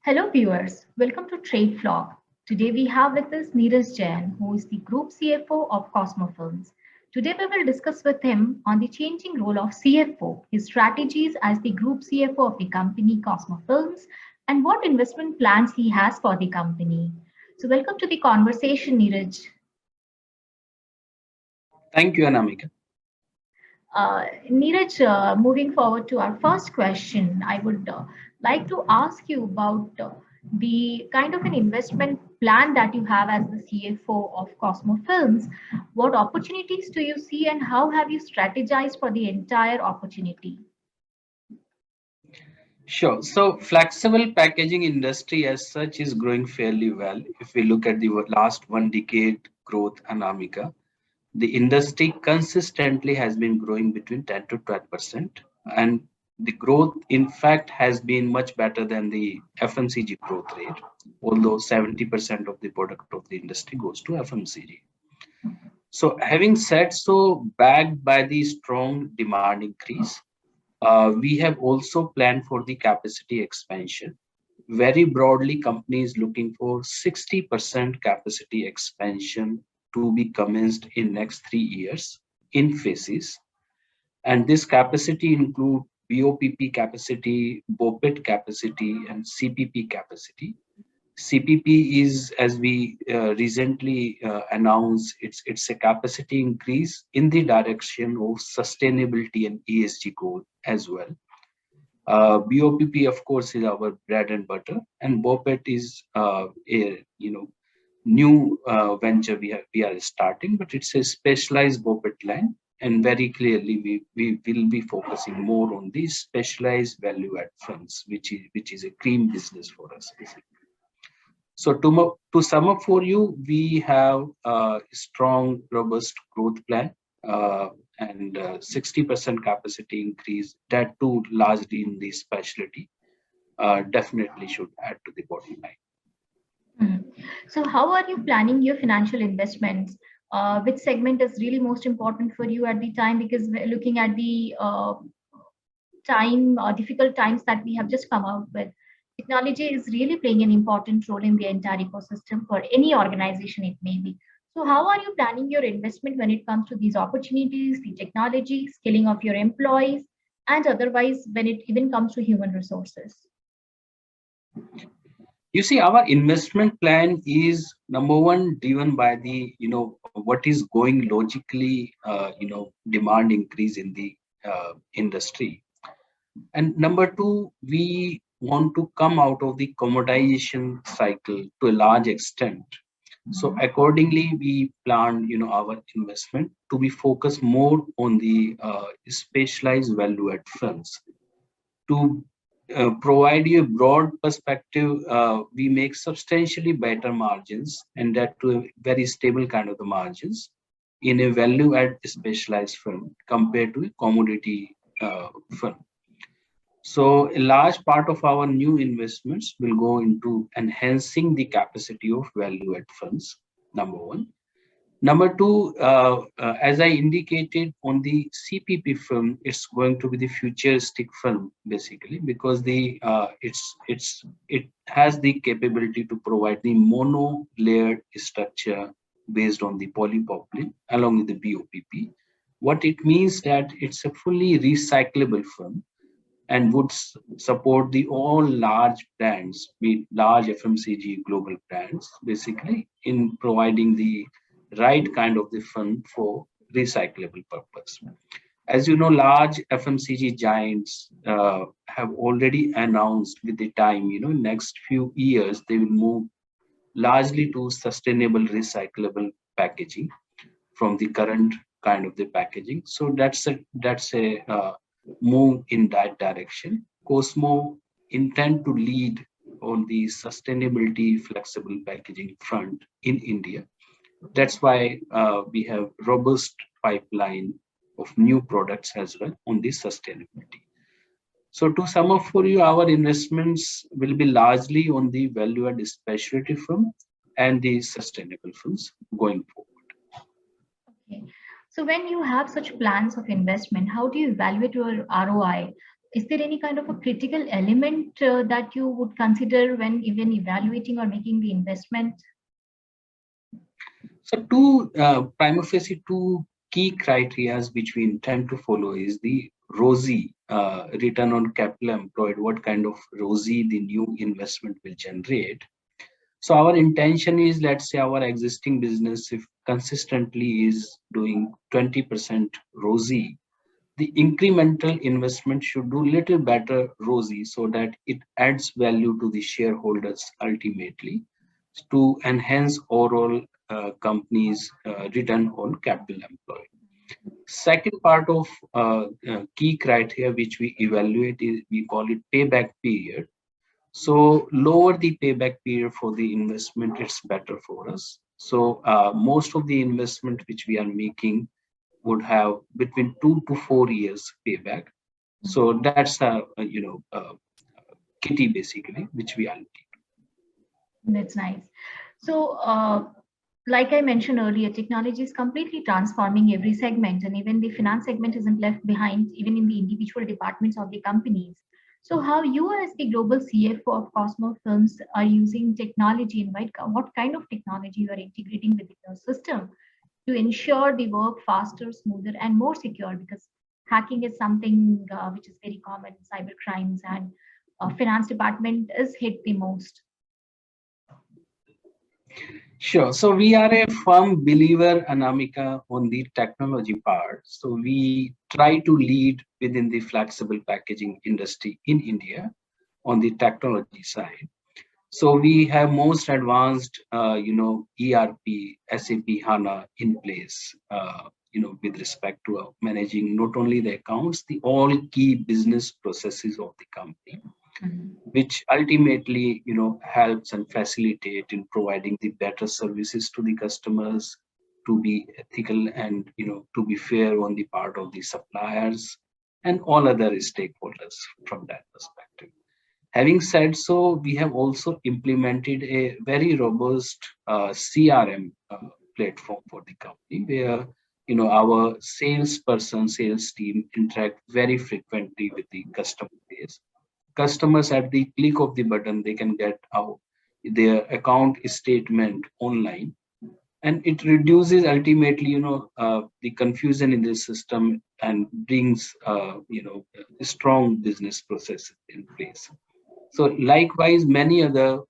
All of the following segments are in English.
Hello viewers, welcome to Trade Vlog. Today we have with us Neeraj Jain, who is the Group CFO of Cosmo Films. Today we will discuss with him on the changing role of CFO, his strategies as the Group CFO of the company Cosmo Films, and what investment plans he has for the company. So welcome to the conversation, Neeraj. Thank you, Anamika. Neeraj, moving forward to our first question, I would like to ask you about the kind of an investment plan that you have as the CFO of Cosmo Films. What opportunities do you see, and how have you strategized for the entire opportunity? Sure. So, flexible packaging industry as such is growing fairly well. If we look at the last 1 decade growth, Anamika, the industry consistently has been growing between 10 to 12%, and the growth, in fact, has been much better than the FMCG growth rate. Although 70% of the product of the industry goes to FMCG. So, having said so, backed by the strong demand increase, we have also planned for the capacity expansion. Very broadly, companies looking for 60% capacity expansion to be commenced in next 3 years in phases. And this capacity include BOPP capacity, BOPET capacity, and CPP capacity. CPP is, as we recently announced, it's a capacity increase in the direction of sustainability and ESG goal as well. BOPP, of course, is our bread and butter, and BOPET is a new venture we are starting, but it's a specialized BOPET line, and very clearly we will be focusing more on these specialized value add funds, which is a cream business for us basically. So to sum up for you, we have a strong, robust growth plan and 60% capacity increase, that too largely in the specialty, definitely should add to the bottom line. Mhm. So, how are you planning your financial investments? Which segment is really most important for you at the time? Because we're looking at the difficult times that we have just come out with, technology is really playing an important role in the entire ecosystem for any organization it may be. So, how are you planning your investment when it comes to these opportunities, the technology, skilling of your employees, and otherwise when it even comes to human resources? You see, our investment plan is number one driven by the what is going logically demand increase in the industry. And number two, we want to come out of the commoditization cycle to a large extent. So accordingly, we plan, our investment to be focused more on the specialized value add funds. To provide you a broad perspective, we make substantially better margins, and that to a very stable kind of the margins in a value add specialized fund compared to a commodity fund. So a large part of our new investments will go into enhancing the capacity of value add funds, number one. Number two, as I indicated on the CPP film, it's going to be the futuristic film basically, because it has the capability to provide the mono layered structure based on the polypropylene along with the BOPP. What it means that it's a fully recyclable film and would support the all large brands, be it large FMCG global brands, basically in providing the right kind of the fund for recyclable purpose. As you know, large FMCG giants have already announced with the time, next few years they will move largely to sustainable recyclable packaging from the current kind of the packaging. So that's a move in that direction. Cosmo intend to lead on the sustainability flexible packaging front in India. That's why we have robust pipeline of new products as well on the sustainability. So to sum up for you, our investments will be largely on the value add specialty firm and the sustainable firms going forward. Okay. So when you have such plans of investment, how do you evaluate your ROI? Is there any kind of a critical element that you would consider when even evaluating or making the investment? So two prima facie two key criteria which we intend to follow is the ROSI, return on capital employed, what kind of ROSI the new investment will generate. So our intention is, let's say our existing business, if consistently is doing 20% ROSI, the incremental investment should do little better ROSI so that it adds value to the shareholders ultimately to enhance overall company's return on capital employed. Second part of key criteria which we evaluate is we call it payback period. So lower the payback period for the investment, it's better for us. So most of the investment which we are making would have between 2 to 4 years payback. So that's kitty basically which we are looking. That's nice. So, like I mentioned earlier, technology is completely transforming every segment, and even the finance segment isn't left behind, even in the individual departments of the companies. So, how you, as the global CFO of Cosmo Films, are using technology, and what kind of technology you are integrating with your system to ensure the work faster, smoother, and more secure? Because hacking is something which is very common, cyber crimes, and finance department is hit the most. Sure. So we are a firm believer, Anamika, on the technology part. So we try to lead within the flexible packaging industry in India on the technology side. So we have most advanced, ERP, SAP HANA in place, with respect to managing not only the accounts, the all key business processes of the company, Mhm. which ultimately helps and facilitate in providing the better services to the customers, to be ethical and to be fair on the part of the suppliers and all other stakeholders from that perspective. Having said so, we have also implemented a very robust CRM platform for the company where our salesperson, sales team interact very frequently with the customer base. Customers at the click of the button, they can get out their account statement online, and it reduces ultimately the confusion in the system and brings strong business processes in place. So likewise, many other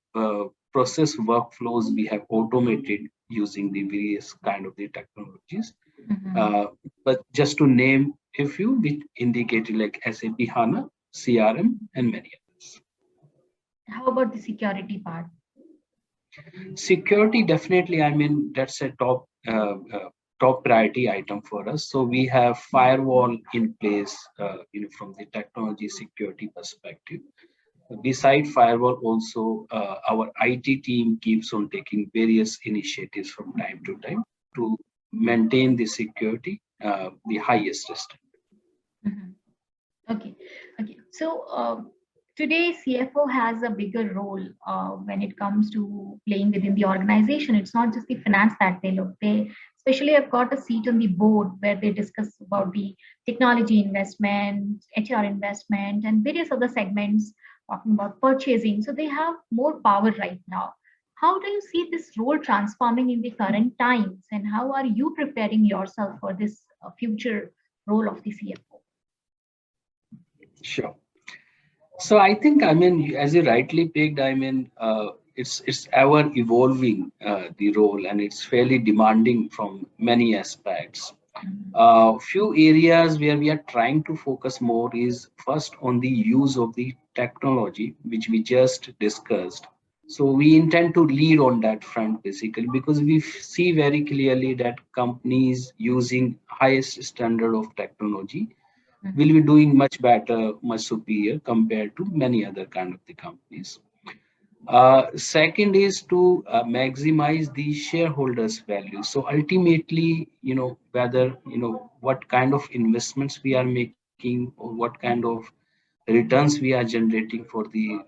process workflows we have automated using the various kind of the technologies. Mhm. Uh, but just to name a few, which indicated like SAP HANA, CRM, and many others. How about the security part? Security, definitely. I mean, that's a top priority item for us. So we have firewall in place, from the technology security perspective. Beside firewall, also our IT team keeps on taking various initiatives from time to time to maintain the security, the highest risk. Mhm. Okay, okay. So today, CFO has a bigger role when it comes to playing within the organization. It's not just the finance that they look. They especially have got a seat on the board where they discuss about the technology investment, HR investment, and various other segments talking about purchasing. So they have more power right now. How do you see this role transforming in the current times, and how are you preparing yourself for this future role of the CFO? Sure. So I think, I mean, as you rightly picked, I mean, it's ever evolving the role, and it's fairly demanding from many aspects. Few areas where we are trying to focus more is first on the use of the technology, which we just discussed. So we intend to lead on that front basically because we see very clearly that companies using highest standard of technology will be doing much better, much superior compared to many other kind of the companies. Second is to maximize the shareholders' value. So ultimately, whether what kind of investments we are making or what kind of returns we are generating for the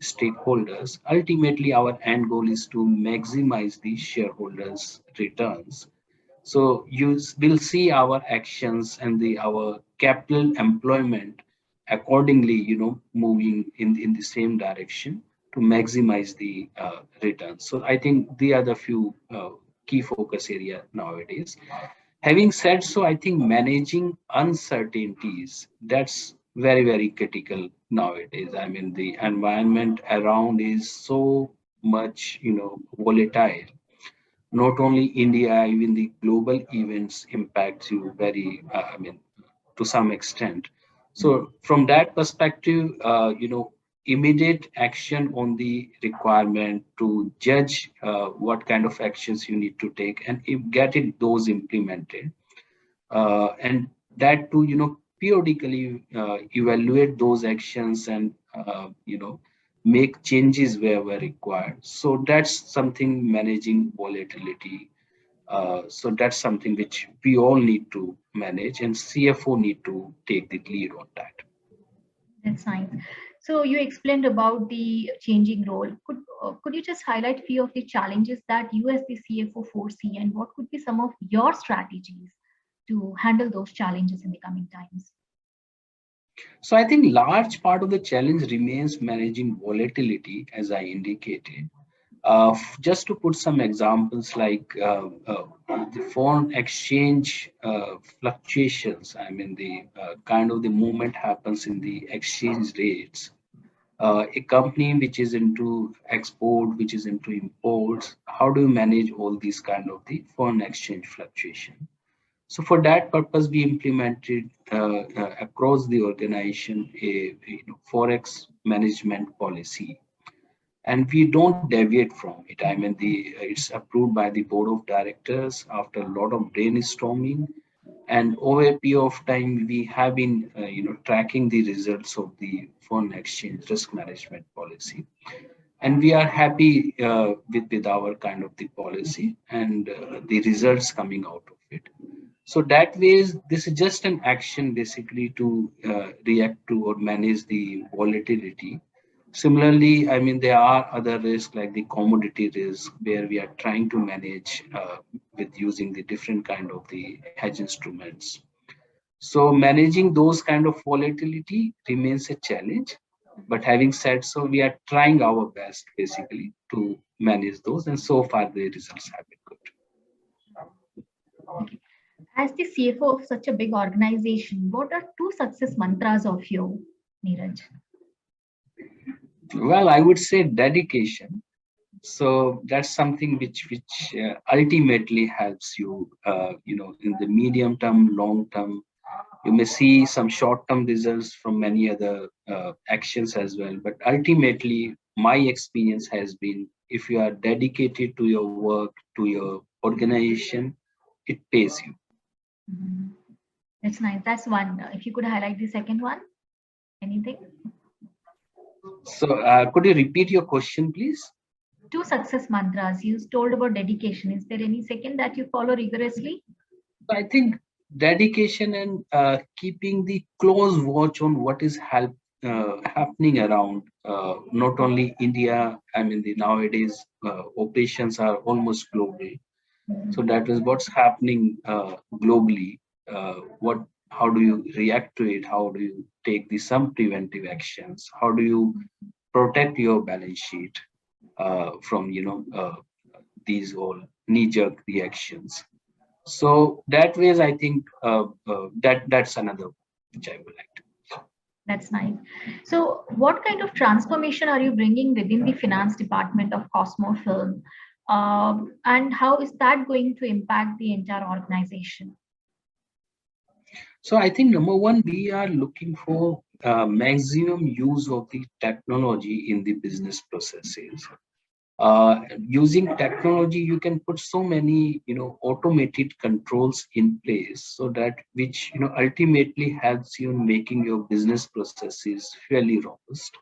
stakeholders. Ultimately, our end goal is to maximize the shareholders' returns. So you will see our actions and our capital employment accordingly, moving in the same direction to maximize the return. So I think they are the few key focus area nowadays. Having said so, I think managing uncertainties, that's very, very critical nowadays. I mean, the environment around is so much, volatile. Not only India, even the global events impacts you very, to some extent. So from that perspective, immediate action on the requirement to judge what kind of actions you need to take and if get it those implemented, and that to periodically evaluate those actions and make changes wherever required. So that's something managing volatility. So that's something which we all need to manage, and CFO need to take the lead on that. That's nice. So you explained about the changing role. Could you just highlight few of the challenges that you as the CFO foresee, and what could be some of your strategies to handle those challenges in the coming times? So I think large part of the challenge remains managing volatility, as I indicated. Just to put some examples like the foreign exchange fluctuations, I mean the kind of the movement happens in the exchange rates. A company which is into export, which is into imports, how do you manage all these kind of the foreign exchange fluctuation? So for that purpose, we implemented across the organization a forex management policy, and we don't deviate from it. I mean, it's approved by the board of directors after a lot of brainstorming, and over a period of time, we have been tracking the results of the foreign exchange risk management policy, and we are happy with our kind of the policy and the results coming out of it. So that ways, this is just an action basically to react to or manage the volatility. Similarly, I mean, there are other risks like the commodity risk where we are trying to manage with using the different kind of the hedge instruments. So managing those kind of volatility remains a challenge. But having said so, we are trying our best basically to manage those, and so far the results have been good. As the CFO of such a big organization, what are two success mantras of you, Neeraj? Well, I would say dedication. So that's something which ultimately helps you, in the medium term, long term. You may see some short term results from many other actions as well, but ultimately, my experience has been if you are dedicated to your work, to your organization, it pays you. Mhm. That's nice. That's one. If you could highlight the second one, anything? So, could you repeat your question, please? Two success mantras. You told about dedication. Is there any second that you follow rigorously? I think dedication and keeping the close watch on what is happening around not only India. I mean, the nowadays operations are almost global. So Mhm. that is what's happening globally. What, how do you react to it? How do you take the some preventive actions? How do you protect your balance sheet from these all knee-jerk reactions? So that ways, I think that's another which I would like to. That's nice. So, what kind of transformation are you bringing within the finance department of Cosmo Film? And how is that going to impact the entire organization? So I think number one, we are looking for maximum use of the technology in the business processes. Using technology, you can put so many automated controls in place so that which ultimately helps you in making your business processes fairly robust.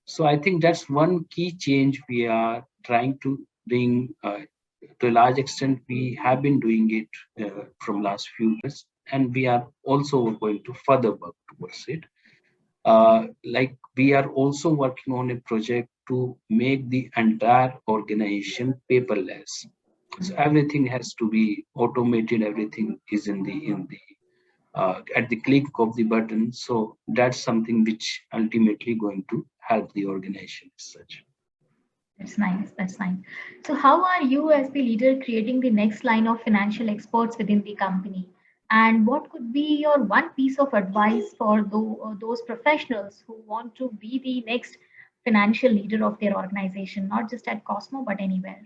So I think that's one key change we are trying to bring. To a large extent, we have been doing it from last few years, and we are also going to further work towards it. Like we are also working on a project to make the entire organization paperless. So everything has to be automated. Everything is in the at the click of the button. So that's something which ultimately going to help the organization as such. That's nice. That's nice. So, how are you, as the leader, creating the next line of financial experts within the company? And what could be your one piece of advice for those professionals who want to be the next financial leader of their organization, not just at Cosmo, but anywhere?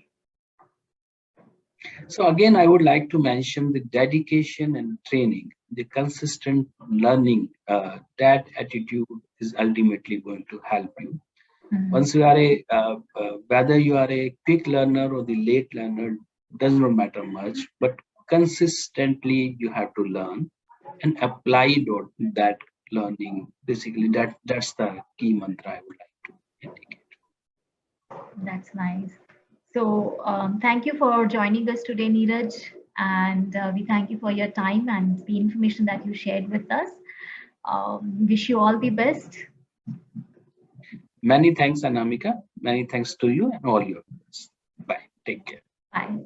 So again, I would like to mention the dedication and training, the consistent learning. That attitude is ultimately going to help you. Mhm. Once you are whether you are a quick learner or the late learner, does not matter much, but consistently you have to learn and apply that learning. Basically, that's the key mantra I would like to indicate. That's nice. So, thank you for joining us today, Neeraj. And we thank you for your time and the information that you shared with us. Wish you all the best. Many thanks, Anamika. Many thanks to you and all your viewers. Bye. Take care. Bye.